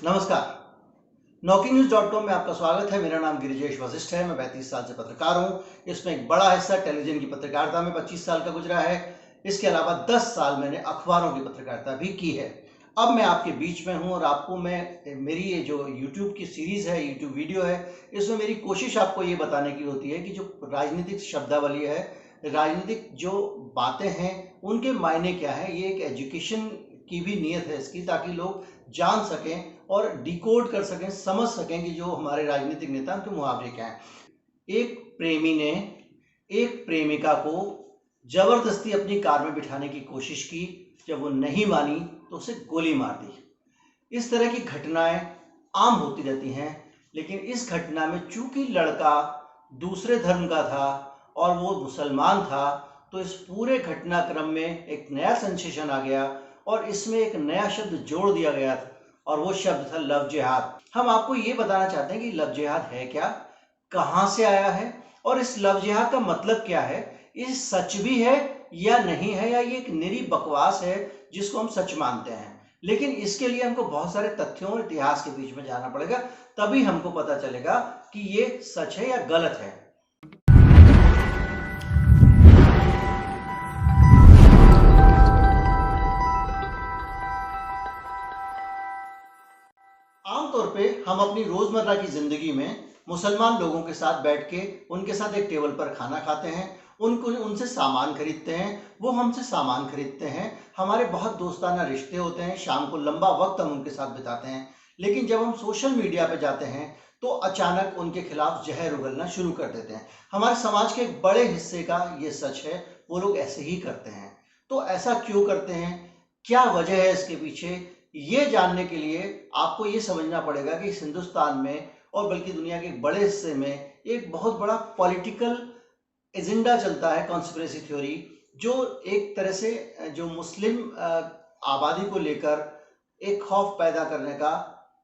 नमस्कार। NokingNews.com में आपका स्वागत है। मेरा नाम गिरिजेश वशिष्ठ है। मैं 35 साल से पत्रकार हूं। इसमें एक बड़ा हिस्सा टेलीविजन की पत्रकारिता में 25 साल का गुजरा है। इसके अलावा 10 साल मैंने अखबारों की पत्रकारिता भी की है। अब मैं आपके बीच में हूं और आपको मेरी ये जो YouTube की सीरीज है, YouTube वीडियो है, इसमें मेरी कोशिश आपको ये बताने की होती है कि जो राजनीतिक शब्दावली है, राजनीतिक जो बातें हैं, उनके मायने क्या है। ये एक एजुकेशन की भी नीयत है इसकी, ताकि लोग जान सकें और डिकोड कर सकें, समझ सकें कि जो हमारे राजनीतिक नेता उनके मुहावरे क्या हैं। एक प्रेमी ने एक प्रेमिका को जबरदस्ती अपनी कार में बिठाने की कोशिश की। जब वो नहीं मानी तो उसे गोली मार दी। इस तरह की घटनाएं आम होती रहती हैं, लेकिन इस घटना में चूंकि लड़का दूसरे धर्म का था और वो मुसलमान था, तो इस पूरे घटनाक्रम में एक नया सेंसेशन आ गया और इसमें एक नया शब्द जोड़ दिया गया था, और वो शब्द था लव जिहाद। हम आपको ये बताना चाहते हैं कि लव जिहाद है क्या, कहां से आया है और इस लव जिहाद का मतलब क्या है। ये सच भी है या नहीं है, या ये एक निरी बकवास है जिसको हम सच मानते हैं। लेकिन इसके लिए हमको बहुत सारे तथ्यों और इतिहास के बीच में जाना पड़ेगा, तभी हमको पता चलेगा कि ये सच है या गलत है। आमतौर पे हम अपनी रोजमर्रा की जिंदगी में मुसलमान लोगों के साथ बैठ के उनके साथ एक टेबल पर खाना खाते हैं, उनसे सामान खरीदते हैं, वो हमसे सामान खरीदते हैं। हमारे बहुत दोस्ताना रिश्ते होते हैं, शाम को लंबा वक्त हम उनके साथ बिताते हैं। लेकिन जब हम सोशल मीडिया पे जाते हैं तो अचानक उनके खिलाफ जहर उगलना शुरू कर देते हैं। हमारे समाज के एक बड़े हिस्से का ये सच है, वो लोग ऐसे ही करते हैं। तो ऐसा क्यों करते हैं, क्या वजह है इसके पीछे, ये जानने के लिए आपको ये समझना पड़ेगा कि इस हिंदुस्तान में और बल्कि दुनिया के एक बड़े हिस्से में एक बहुत बड़ा पॉलिटिकल एजेंडा चलता है, कॉन्स्पिरेसी थ्योरी, जो एक तरह से जो मुस्लिम आबादी को लेकर एक खौफ पैदा करने का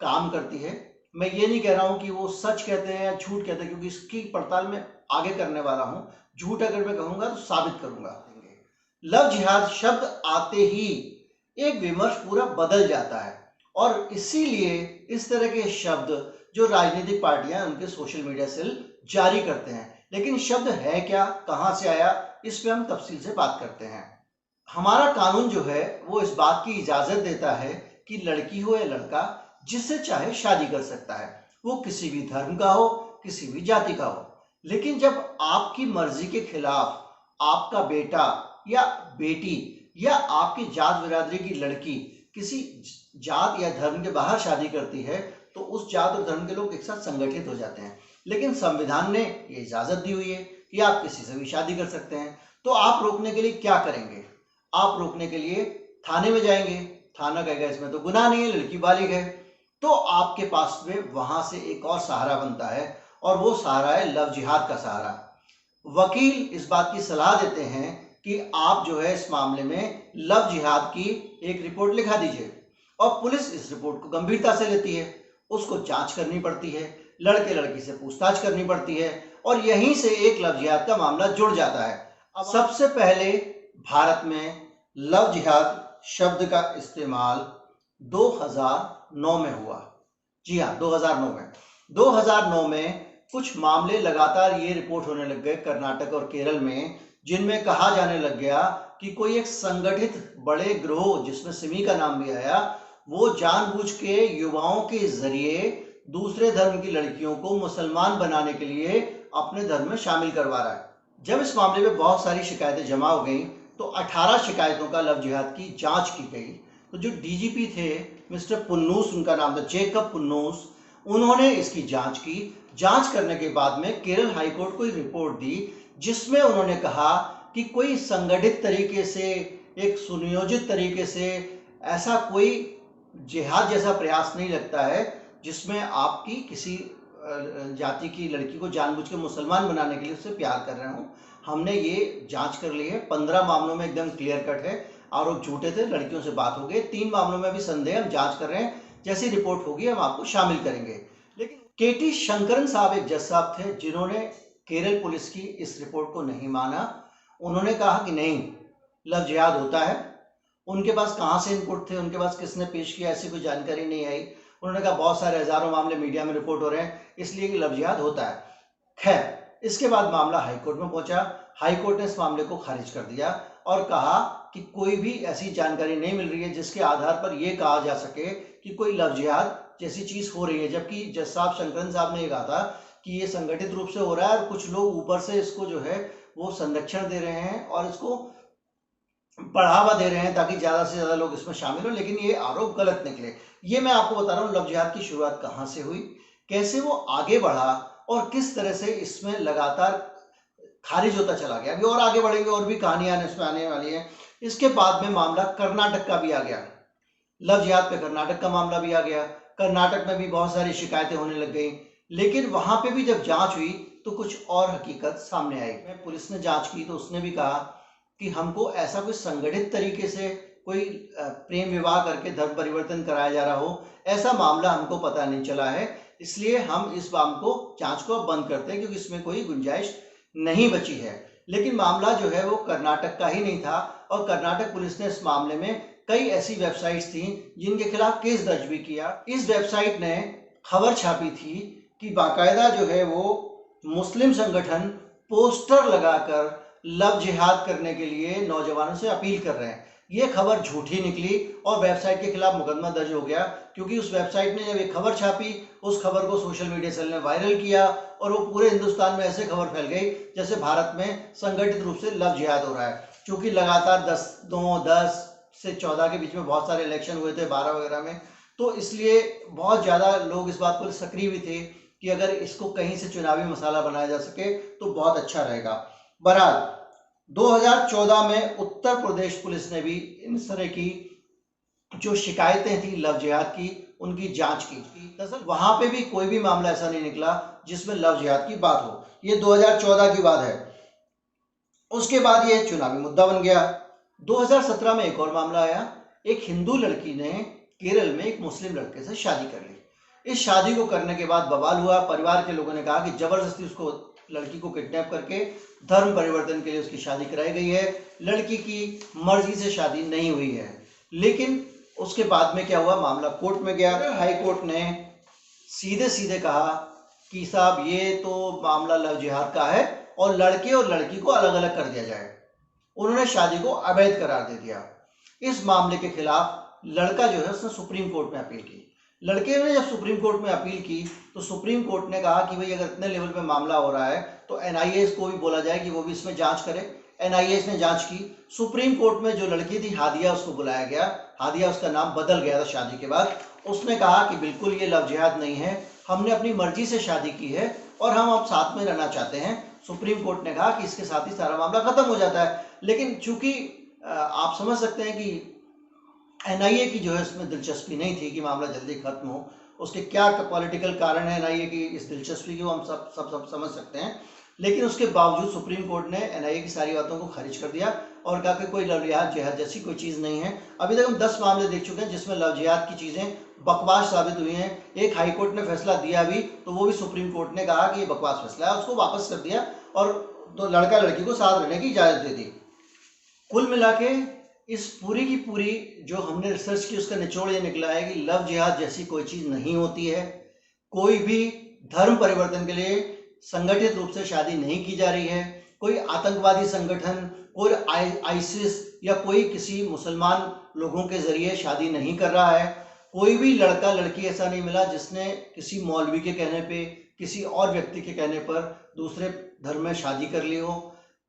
काम करती है। मैं ये नहीं कह रहा हूं कि वो सच कहते हैं या झूठ कहते हैं, क्योंकि इसकी पड़ताल मैं आगे करने वाला हूं। झूठ अगर मैं कहूंगा तो साबित करूंगा। लव जिहाद शब्द आते ही एक विमर्श पूरा बदल जाता है, और इसीलिए इस तरह के शब्द जो राजनीतिक पार्टियां उनके सोशल मीडिया सेल जारी करते हैं। लेकिन शब्द है क्या, कहां से आया, इस पे हम तफसील से बात करते हैं। हमारा कानून जो है वो इस बात की इजाजत देता है कि लड़की हो या लड़का जिससे चाहे शादी कर सकता है, वो किसी भी धर्म का हो, किसी भी जाति का हो। लेकिन जब आपकी मर्जी के खिलाफ आपका बेटा या बेटी या आपकी जात बिरादरी की लड़की किसी जात या धर्म के बाहर शादी करती है, तो उस जात और धर्म के लोग एक साथ संगठित हो जाते हैं। लेकिन संविधान ने ये इजाजत दी हुई है कि आप किसी से भी शादी कर सकते हैं। तो आप रोकने के लिए क्या करेंगे? आप रोकने के लिए थाने में जाएंगे। थाना कहेगा इसमें तो गुनाह नहीं है, लड़की बालिग है। तो आपके पास में वहां से एक और सहारा बनता है, और वो सहारा है लव जिहाद का सहारा। वकील इस बात की सलाह देते हैं कि आप जो है इस मामले में लव जिहाद की एक रिपोर्ट लिखा दीजिए, और पुलिस इस रिपोर्ट को गंभीरता से लेती है। उसको जांच करनी पड़ती है, लड़के लड़की से पूछताछ करनी पड़ती है, और यहीं से एक लव जिहाद का मामला जुड़ जाता है। अब सबसे पहले भारत में लव जिहाद शब्द का इस्तेमाल 2009 में हुआ। जी हाँ, 2009 में 2009 में कुछ मामले लगातार ये रिपोर्ट होने लग गए कर्नाटक और केरल में, जिनमें कहा जाने लग गया कि कोई एक संगठित बड़े ग्रोह, जिसमें सिमी का नाम भी आया, वो जानबूझ के युवाओं के जरिए दूसरे धर्म की लड़कियों को मुसलमान बनाने के लिए अपने धर्म में शामिल करवा रहा है। जब इस मामले में बहुत सारी शिकायतें जमा हो गई तो 18 शिकायतों का लव जिहाद की जांच की गई। तो जो डीजीपी थे मिस्टर पुन्नूस, उनका नाम था जेकब पुन्नूस, उन्होंने इसकी जांच की। जांच करने के बाद में केरल हाईकोर्ट को एक रिपोर्ट दी, जिसमें उन्होंने कहा कि कोई संगठित तरीके से, एक सुनियोजित तरीके से ऐसा कोई जिहाद जैसा प्रयास नहीं लगता है जिसमें आपकी किसी जाति की लड़की को जानबूझ के मुसलमान बनाने के लिए उससे प्यार कर रहे हो। हमने ये जांच कर ली है, 15 मामलों में एकदम क्लियर कट है, आरोप झूठे थे, लड़कियों से बात हो गई। 3 मामलों में भी संदेह, हम जांच कर रहे हैं, जैसी रिपोर्ट होगी हम आपको शामिल करेंगे। लेकिन केटी शंकरन साहब एक जज साहब थे, जिन्होंने केरल पुलिस की इस रिपोर्ट को नहीं माना। उन्होंने कहा कि नहीं, लव जिहाद होता है। उनके पास कहाँ से इनपुट थे, उनके पास किसने पेश किया, ऐसी कोई जानकारी नहीं आई। उन्होंने कहा बहुत सारे हजारों मामले मीडिया में रिपोर्ट हो रहे हैं, इसलिए कि लव जिहाद होता है। खैर, इसके बाद मामला हाईकोर्ट में पहुंचा। हाईकोर्ट ने इस मामले को खारिज कर दिया और कहा कि कोई भी ऐसी जानकारी नहीं मिल रही है जिसके आधार पर यह कहा जा सके कि कोई लव जिहाद जैसी चीज हो रही है। जबकि जज साहब शंकरन साहब ने यह कहा था कि ये संगठित रूप से हो रहा है और कुछ लोग ऊपर से इसको जो है वो संरक्षण दे रहे हैं और इसको बढ़ावा दे रहे हैं ताकि ज्यादा से ज्यादा लोग इसमें शामिल हो। लेकिन ये आरोप गलत निकले। ये मैं आपको बता रहा हूँ लव जिहाद की शुरुआत कहाँ से हुई, कैसे वो आगे बढ़ा और किस तरह से इसमें लगातार खारिज होता चला गया। अभी और आगे बढ़ेंगे और भी कहानियां इसमें आने वाली है। इसके बाद में मामला कर्नाटक का भी आ गया। लव जिहाद पे कर्नाटक का मामला भी आ गया। कर्नाटक में भी बहुत सारी शिकायतें होने लग गई, लेकिन वहां पे भी जब जांच हुई तो कुछ और हकीकत सामने आई। पुलिस ने जांच की तो उसने भी कहा कि हमको ऐसा कोई संगठित तरीके से कोई प्रेम विवाह करके धर्म परिवर्तन कराया जा रहा हो, ऐसा मामला हमको पता नहीं चला है। इसलिए हम इस जांच को अब बंद करते हैं क्योंकि इसमें कोई गुंजाइश नहीं बची है। लेकिन मामला जो है वो कर्नाटक का ही नहीं था और कर्नाटक पुलिस ने इस मामले में कई ऐसी वेबसाइट्स थी जिनके खिलाफ केस दर्ज भी किया। इस वेबसाइट ने खबर छापी थी कि बाकायदा जो है वो मुस्लिम संगठन पोस्टर लगाकर लव जिहाद करने के लिए नौजवानों से अपील कर रहे हैं। ये खबर झूठी निकली और वेबसाइट के खिलाफ मुकदमा दर्ज हो गया, क्योंकि उस वेबसाइट ने जब ये खबर छापी, उस खबर को सोशल मीडिया सेल ने वायरल किया और वो पूरे हिंदुस्तान में ऐसे खबर फैल गई जैसे भारत में संगठित रूप से लव जिहाद हो रहा है। क्योंकि लगातार 10 से 14 के बीच में बहुत सारे इलेक्शन हुए थे, 12 वगैरह में, तो इसलिए बहुत ज़्यादा लोग इस बात पर सक्रिय भी थे कि अगर इसको कहीं से चुनावी मसाला बनाया जा सके तो बहुत अच्छा रहेगा। बहरहाल 2014 में उत्तर प्रदेश पुलिस ने भी इन तरह की जो शिकायतें थी लव जिहाद की, उनकी जांच की। दरअसल वहां पे भी कोई भी मामला ऐसा नहीं निकला जिसमें लव जिहाद की बात हो। ये 2014 की बात है। उसके बाद ये चुनावी मुद्दा बन गया। 2017 में एक और मामला आया। एक हिंदू लड़की ने केरल में एक मुस्लिम लड़के से शादी कर ली। इस शादी को करने के बाद बवाल हुआ। परिवार के लोगों ने कहा कि जबरदस्ती उसको लड़की को किडनैप करके धर्म परिवर्तन के लिए उसकी शादी कराई गई है। लड़की की मर्जी से शादी नहीं हुई है। लेकिन उसके बाद में क्या हुआ, मामला कोर्ट में गया। हाई कोर्ट ने सीधे सीधे कहा कि साहब ये तो मामला लव जिहाद का है और लड़के और लड़की को अलग अलग कर दिया जाए। उन्होंने शादी को अवैध करार दे दिया। इस मामले के खिलाफ लड़का जो है उसने सुप्रीम कोर्ट में अपील की। लड़के ने जब सुप्रीम कोर्ट में अपील की तो सुप्रीम कोर्ट ने कहा कि भाई अगर इतने लेवल पे मामला हो रहा है तो एनआईए को भी बोला जाए कि वो भी इसमें जांच करे। एनआईए ने जांच की। सुप्रीम कोर्ट में जो लड़की थी हादिया, उसको बुलाया गया। हादिया, उसका नाम बदल गया था शादी के बाद। उसने कहा कि बिल्कुल ये लव जिहाद नहीं है, हमने अपनी मर्जी से शादी की है और हम अब साथ में रहना चाहते हैं। सुप्रीम कोर्ट ने कहा कि इसके साथ ही सारा मामला खत्म हो जाता है। लेकिन चूंकि आप समझ सकते हैं कि एनआईए की जो है इसमें दिलचस्पी नहीं थी कि मामला जल्दी खत्म हो। उसके क्या पॉलिटिकल कारण है एनआईए की इस दिलचस्पी की, वो हम सब समझ सकते हैं। लेकिन उसके बावजूद सुप्रीम कोर्ट ने एनआईए की सारी बातों को खारिज कर दिया और कहा कि कोई लव जिहाद जैसी कोई चीज़ नहीं है। अभी तक हम 10 मामले देख चुके हैं जिसमें लव जिहाद की चीज़ें बकवास साबित हुई हैं। एक हाई कोर्ट ने फैसला दिया भी तो वो भी सुप्रीम कोर्ट ने कहा कि ये बकवास फैसला है, उसको वापस कर दिया और तो लड़का लड़की को साथ रहने की इजाज़त दे दी। कुल मिला के इस पूरी की पूरी जो हमने रिसर्च की उसका निचोड़ ये निकला है कि लव जिहाद जैसी कोई चीज़ नहीं होती है। कोई भी धर्म परिवर्तन के लिए संगठित रूप से शादी नहीं की जा रही है। कोई आतंकवादी संगठन, कोई आईसिस या कोई किसी मुसलमान लोगों के जरिए शादी नहीं कर रहा है। कोई भी लड़का लड़की ऐसा नहीं मिला जिसने किसी मौलवी के कहने पे, किसी और व्यक्ति के कहने पर दूसरे धर्म में शादी कर ली हो।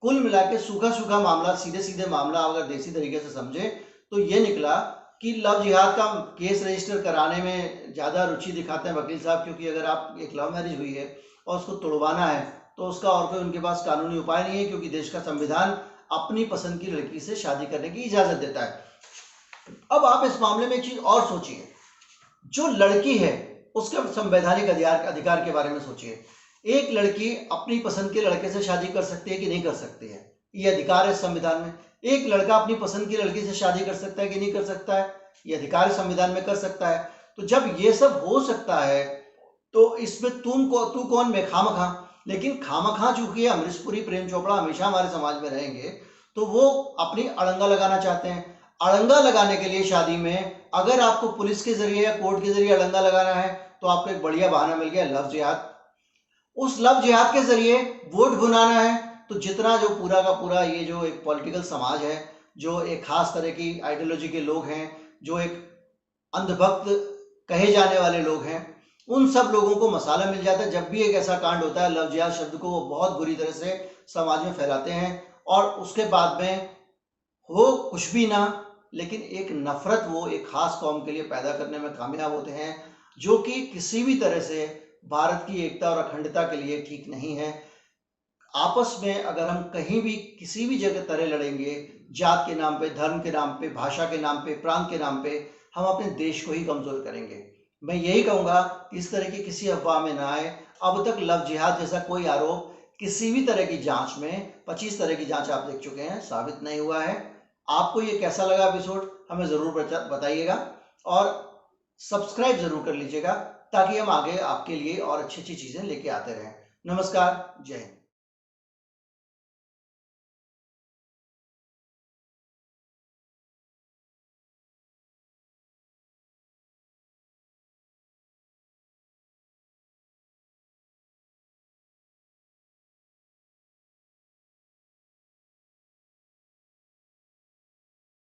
कुल मिला के सूखा सूखा मामला, सीधे सीधे मामला अगर देसी तरीके से समझे तो ये निकला कि लव जिहाद का केस रजिस्टर कराने में ज़्यादा रुचि दिखाते हैं वकील साहब, क्योंकि अगर आप एक लव मैरिज हुई है और उसको तोड़वाना है तो उसका और कोई उनके पास कानूनी उपाय नहीं है, क्योंकि देश का संविधान अपनी पसंद की लड़की से शादी करने की इजाज़त देता है। अब आप इस मामले में एक चीज़ और सोचिए, जो लड़की है उसके संवैधानिक अधिकार के बारे में सोचिए। एक लड़की अपनी पसंद के लड़के से शादी कर सकती है कि नहीं कर सकती है, ये अधिकार है संविधान में। एक लड़का अपनी पसंद की लड़की से शादी कर सकता है कि नहीं कर सकता है, ये अधिकार संविधान में कर सकता है। तो जब ये सब हो सकता है तो इसमें तू कौन मैं खामखा। लेकिन खामखा चूंकि अमरीश पुरी, प्रेम चोपड़ा हमेशा हमारे समाज में रहेंगे तो वो अपनी अड़ंगा लगाना चाहते हैं। अड़ंगा लगाने के लिए शादी में अगर आपको पुलिस के जरिए या कोर्ट के जरिए अड़ंगा लगाना है तो आपको एक बढ़िया बहाना मिल गया, लव जिहाद। उस लव जिहाद के जरिए वोट बनाना है तो जितना जो पूरा का पूरा ये जो एक पॉलिटिकल समाज है, जो एक खास तरह की आइडियोलॉजी के लोग हैं, जो एक अंधभक्त कहे जाने वाले लोग हैं, उन सब लोगों को मसाला मिल जाता है। जब भी एक ऐसा कांड होता है, लव जिहाद शब्द को वो बहुत बुरी तरह से समाज में फैलाते हैं और उसके बाद में हो कुछ भी ना, लेकिन एक नफरत वो एक खास कौम के लिए पैदा करने में कामयाब होते हैं, जो कि किसी भी तरह से भारत की एकता और अखंडता के लिए ठीक नहीं है। आपस में अगर हम कहीं भी किसी भी जगह तरह लड़ेंगे, जात के नाम पे, धर्म के नाम पे, भाषा के नाम पे, प्रांत के नाम पे, हम अपने देश को ही कमजोर करेंगे। मैं यही कहूंगा कि इस तरह की किसी अफवाह में ना आए। अब तक लव जिहाद जैसा कोई आरोप किसी भी तरह की जांच में, 25 तरह की जांच आप देख चुके हैं, साबित नहीं हुआ है। आपको ये कैसा लगा एपिसोड हमें जरूर बताइएगा और सब्सक्राइब जरूर कर लीजिएगा ताकि हम आगे आपके लिए और अच्छी अच्छी चीजें लेके आते रहें। नमस्कार, जय हिंद।